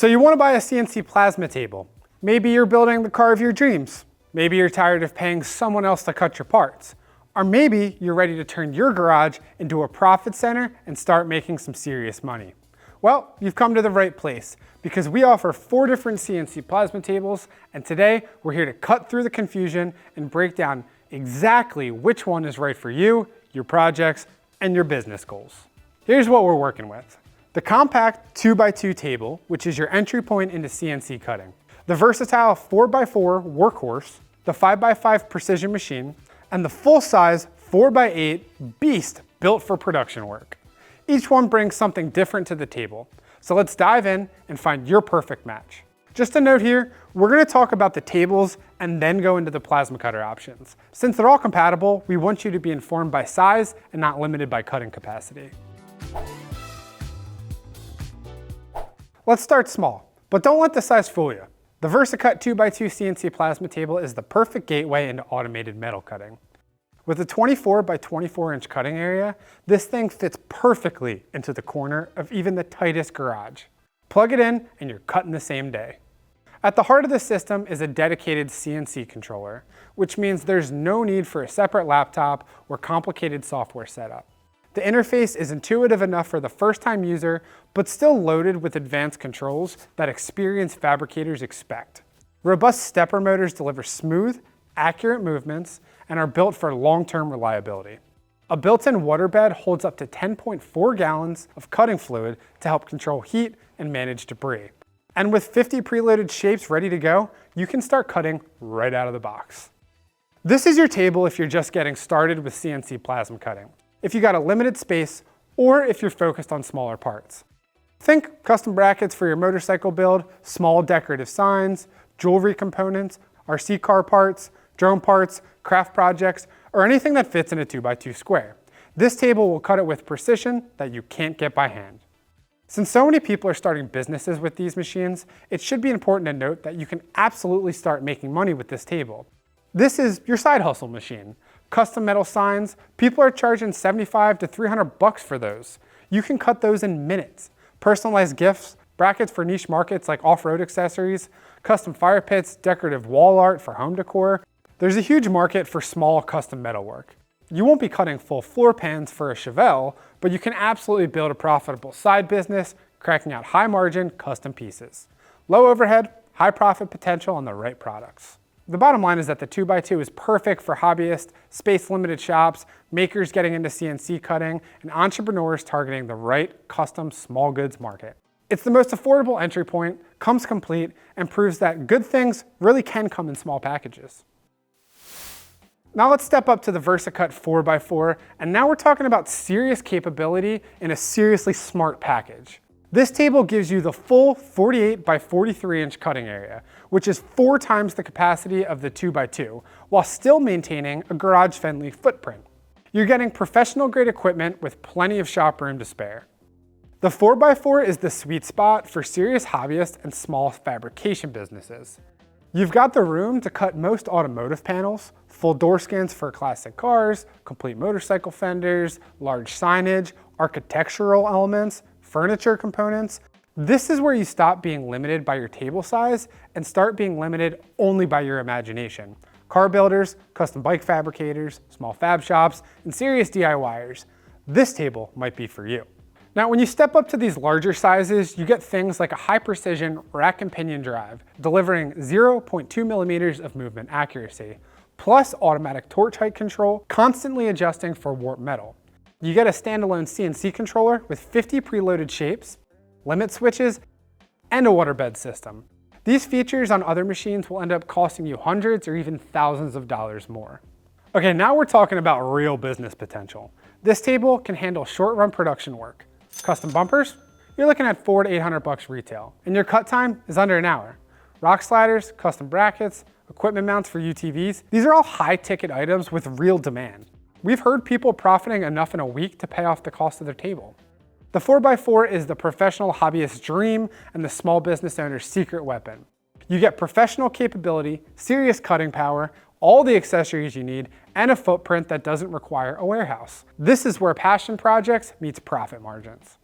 So you want to buy a CNC plasma table. Maybe you're building the car of your dreams. Maybe you're tired of paying someone else to cut your parts. Or maybe you're ready to turn your garage into a profit center and start making some serious money. Well, you've come to the right place because we offer 4 different CNC plasma tables, and today we're here to cut through the confusion and break down exactly which one is right for you, your projects, and your business goals. Here's what we're working with. The compact 2x2 table, which is your entry point into CNC cutting. The versatile 4x4 workhorse, the 5x5 precision machine, and the full-size 4x8 beast built for production work. Each one brings something different to the table. So let's dive in and find your perfect match. Just a note here, we're going to talk about the tables and then go into the plasma cutter options. Since they're all compatible, we want you to be informed by size and not limited by cutting capacity. Let's start small, but don't let the size fool you. The VersaCut 2x2 CNC plasma table is the perfect gateway into automated metal cutting. With a 24 by 24 inch cutting area, this thing fits perfectly into the corner of even the tightest garage. Plug it in and you're cutting the same day. At the heart of the system is a dedicated CNC controller, which means there's no need for a separate laptop or complicated software setup. The interface is intuitive enough for the first-time user, but still loaded with advanced controls that experienced fabricators expect. Robust stepper motors deliver smooth, accurate movements and are built for long-term reliability. A built-in water bed holds up to 10.4 gallons of cutting fluid to help control heat and manage debris. And with 50 preloaded shapes ready to go, you can start cutting right out of the box. This is your table if you're just getting started with CNC plasma cutting, if you got a limited space, or if you're focused on smaller parts. Think custom brackets for your motorcycle build, small decorative signs, jewelry components, RC car parts, drone parts, craft projects, or anything that fits in a 2x2 square. This table will cut it with precision that you can't get by hand. Since so many people are starting businesses with these machines, it should be important to note that you can absolutely start making money with this table. This is your side hustle machine. Custom metal signs, people are charging $75 to $300 for those. You can cut those in minutes. Personalized gifts, brackets for niche markets like off-road accessories, custom fire pits, decorative wall art for home decor. There's a huge market for small custom metal work. You won't be cutting full floor pans for a Chevelle, but you can absolutely build a profitable side business, cracking out high margin custom pieces. Low overhead, high profit potential on the right products. The bottom line is that the 2x2 is perfect for hobbyists, space-limited shops, makers getting into CNC cutting, and entrepreneurs targeting the right custom small goods market. It's the most affordable entry point, comes complete, and proves that good things really can come in small packages. Now let's step up to the VersaCut 4x4, and now we're talking about serious capability in a seriously smart package. This table gives you the full 48 by 43 inch cutting area, which is 4 times the capacity of the 2x2, while still maintaining a garage-friendly footprint. You're getting professional grade equipment with plenty of shop room to spare. The 4x4 is the sweet spot for serious hobbyists and small fabrication businesses. You've got the room to cut most automotive panels, full door skins for classic cars, complete motorcycle fenders, large signage, architectural elements, furniture components. This is where you stop being limited by your table size and start being limited only by your imagination. Car builders, custom bike fabricators, small fab shops, and serious DIYers. This table might be for you. Now, when you step up to these larger sizes, you get things like a high precision rack and pinion drive, delivering 0.2 millimeters of movement accuracy, plus automatic torch height control, constantly adjusting for warped metal. You get a standalone CNC controller with 50 preloaded shapes, limit switches, and a waterbed system. These features on other machines will end up costing you hundreds or even thousands of dollars more. Okay, now we're talking about real business potential. This table can handle short-run production work. Custom bumpers, you're looking at $400 to $800 retail, and your cut time is under an hour. Rock sliders, custom brackets, equipment mounts for UTVs, these are all high-ticket items with real demand. We've heard people profiting enough in a week to pay off the cost of their table. The 4x4 is the professional hobbyist's dream and the small business owner's secret weapon. You get professional capability, serious cutting power, all the accessories you need, and a footprint that doesn't require a warehouse. This is where passion projects meets profit margins.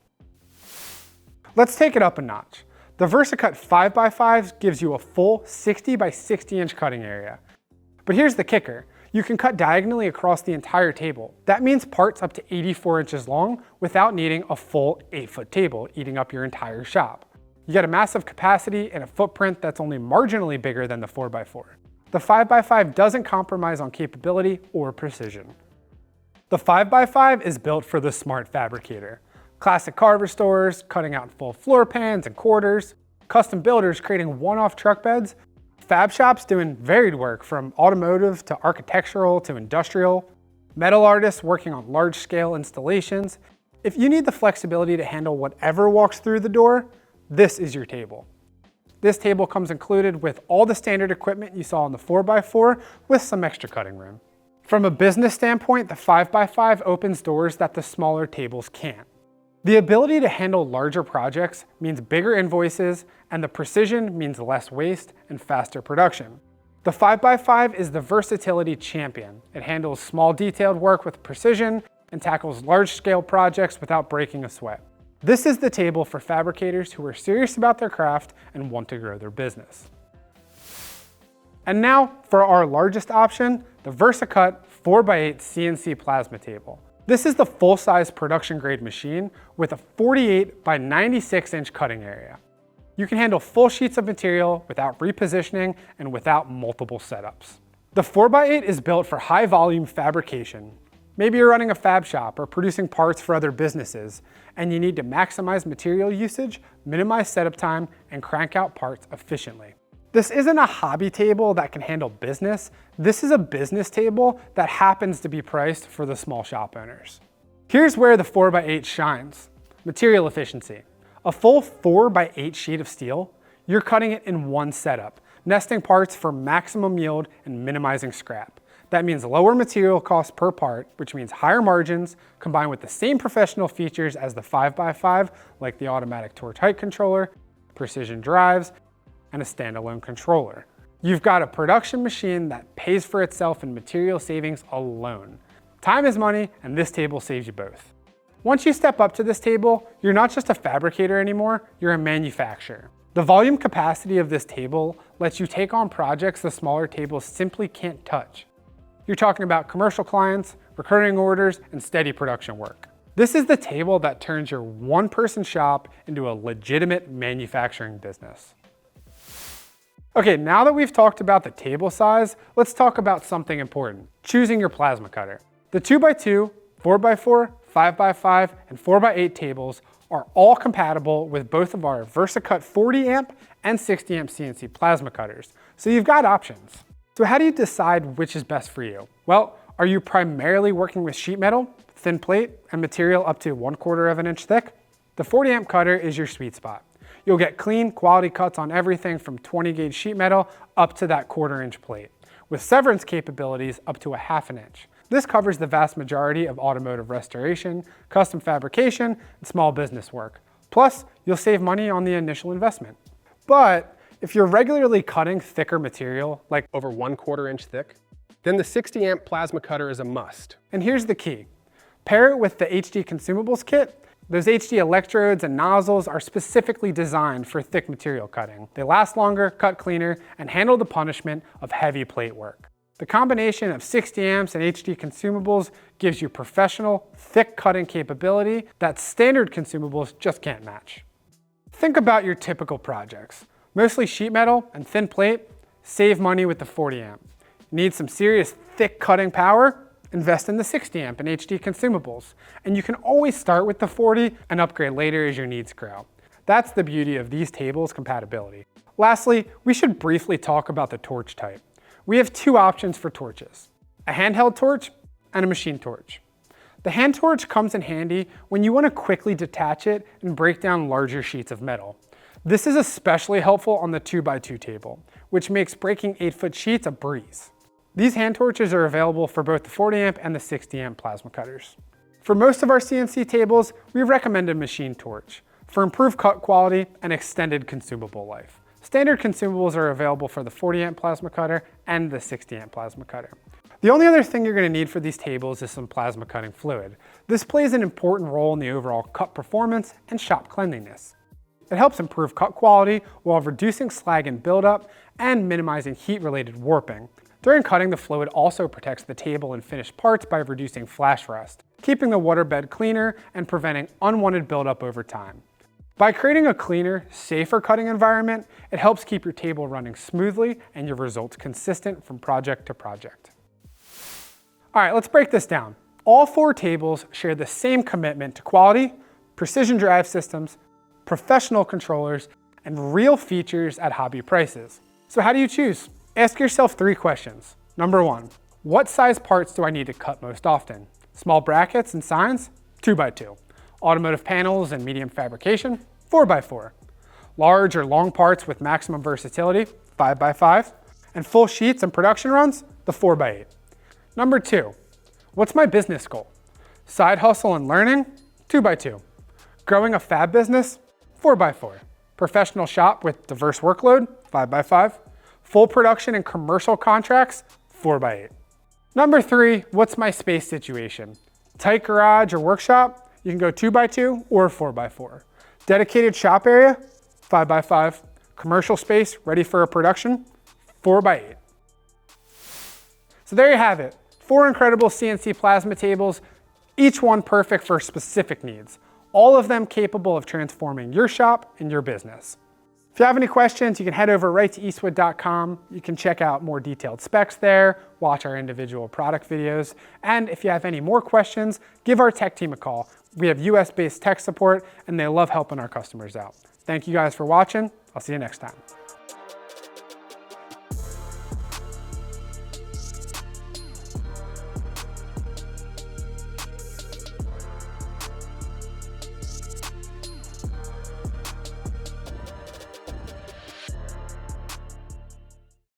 Let's take it up a notch. The VersaCut 5x5 gives you a full 60 by 60 inch cutting area. But here's the kicker. You can cut diagonally across the entire table. That means parts up to 84 inches long without needing a full 8-foot table eating up your entire shop. You get a massive capacity and a footprint that's only marginally bigger than the 4x4. The 5x5 doesn't compromise on capability or precision. The 5x5 is built for the smart fabricator. Classic carver stores cutting out full floor pans and quarters, custom builders creating one-off truck beds, fab shops doing varied work from automotive to architectural to industrial, metal artists working on large-scale installations. If you need the flexibility to handle whatever walks through the door, this is your table. This table comes included with all the standard equipment you saw on the 4x4 with some extra cutting room. From a business standpoint, the 5x5 opens doors that the smaller tables can't. The ability to handle larger projects means bigger invoices, and the precision means less waste and faster production. The 5x5 is the versatility champion. It handles small detailed work with precision and tackles large-scale projects without breaking a sweat. This is the table for fabricators who are serious about their craft and want to grow their business. And now for our largest option, the VersaCut 4x8 CNC plasma table. This is the full-size production grade machine with a 48 by 96 inch cutting area. You can handle full sheets of material without repositioning and without multiple setups. The 4x8 is built for high volume fabrication. Maybe you're running a fab shop or producing parts for other businesses, and you need to maximize material usage, minimize setup time, and crank out parts efficiently. This isn't a hobby table that can handle business. This is a business table that happens to be priced for the small shop owners. Here's where the 4x8 shines. Material efficiency. A full 4x8 sheet of steel, you're cutting it in one setup, nesting parts for maximum yield and minimizing scrap. That means lower material cost per part, which means higher margins combined with the same professional features as the 5x5, like the automatic torch height controller, precision drives, and a standalone controller. You've got a production machine that pays for itself in material savings alone. Time is money, and this table saves you both. Once you step up to this table, you're not just a fabricator anymore, you're a manufacturer. The volume capacity of this table lets you take on projects the smaller tables simply can't touch. You're talking about commercial clients, recurring orders, and steady production work. This is the table that turns your one-person shop into a legitimate manufacturing business. Okay, now that we've talked about the table size, let's talk about something important, choosing your plasma cutter. The 2x2, 4x4, 5x5, and 4x8 tables are all compatible with both of our VersaCut 40 amp and 60 amp CNC plasma cutters, so you've got options. So how do you decide which is best for you? Well, are you primarily working with sheet metal, thin plate, and material up to 1/4 of an inch thick? The 40 amp cutter is your sweet spot. You'll get clean, quality cuts on everything from 20 gauge sheet metal up to that 1/4 inch plate, with severance capabilities up to a 1/2 inch. This covers the vast majority of automotive restoration, custom fabrication, and small business work. Plus, you'll save money on the initial investment. But if you're regularly cutting thicker material, like over 1/4 inch thick, then the 60 amp plasma cutter is a must. And here's the key. Pair it with the HD consumables kit. Those HD electrodes and nozzles are specifically designed for thick material cutting. They last longer, cut cleaner, and handle the punishment of heavy plate work. The combination of 60 amps and HD consumables gives you professional, thick cutting capability that standard consumables just can't match. Think about your typical projects. Mostly sheet metal and thin plate, save money with the 40 amp. Need some serious thick cutting power? Invest in the 60 amp and HD consumables. And you can always start with the 40 and upgrade later as your needs grow. That's the beauty of these tables' compatibility. Lastly, we should briefly talk about the torch type. We have two options for torches, a handheld torch and a machine torch. The hand torch comes in handy when you want to quickly detach it and break down larger sheets of metal. This is especially helpful on the 2x2 table, which makes breaking 8-foot sheets a breeze. These hand torches are available for both the 40 amp and the 60 amp plasma cutters. For most of our CNC tables, we recommend a machine torch for improved cut quality and extended consumable life. Standard consumables are available for the 40 amp plasma cutter and the 60 amp plasma cutter. The only other thing you're going to need for these tables is some plasma cutting fluid. This plays an important role in the overall cut performance and shop cleanliness. It helps improve cut quality while reducing slag and buildup and minimizing heat-related warping. During cutting, the fluid also protects the table and finished parts by reducing flash rust, keeping the waterbed cleaner and preventing unwanted buildup over time. By creating a cleaner, safer cutting environment, it helps keep your table running smoothly and your results consistent from project to project. All right, let's break this down. All 4 tables share the same commitment to quality, precision drive systems, professional controllers, and real features at hobby prices. So how do you choose? Ask yourself 3 questions. Number 1, what size parts do I need to cut most often? Small brackets and signs? 2x2. Automotive panels and medium fabrication? 4x4. Large or long parts with maximum versatility? 5x5. And full sheets and production runs? The 4x8. Number 2, what's my business goal? Side hustle and learning? 2x2. Growing a fab business? 4x4. Professional shop with diverse workload? 5x5. Full production and commercial contracts? 4x8. Number 3, what's my space situation? Tight garage or workshop? You can go 2x2 or 4x4. Dedicated shop area? 5x5. Commercial space ready for a production? 4x8. So there you have it. 4 incredible CNC plasma tables, each one perfect for specific needs. All of them capable of transforming your shop and your business. If you have any questions, you can head over right to eastwood.com. You can check out more detailed specs there, watch our individual product videos, and if you have any more questions, give our tech team a call. We have US-based tech support, and they love helping our customers out. Thank you guys for watching. I'll see you next time.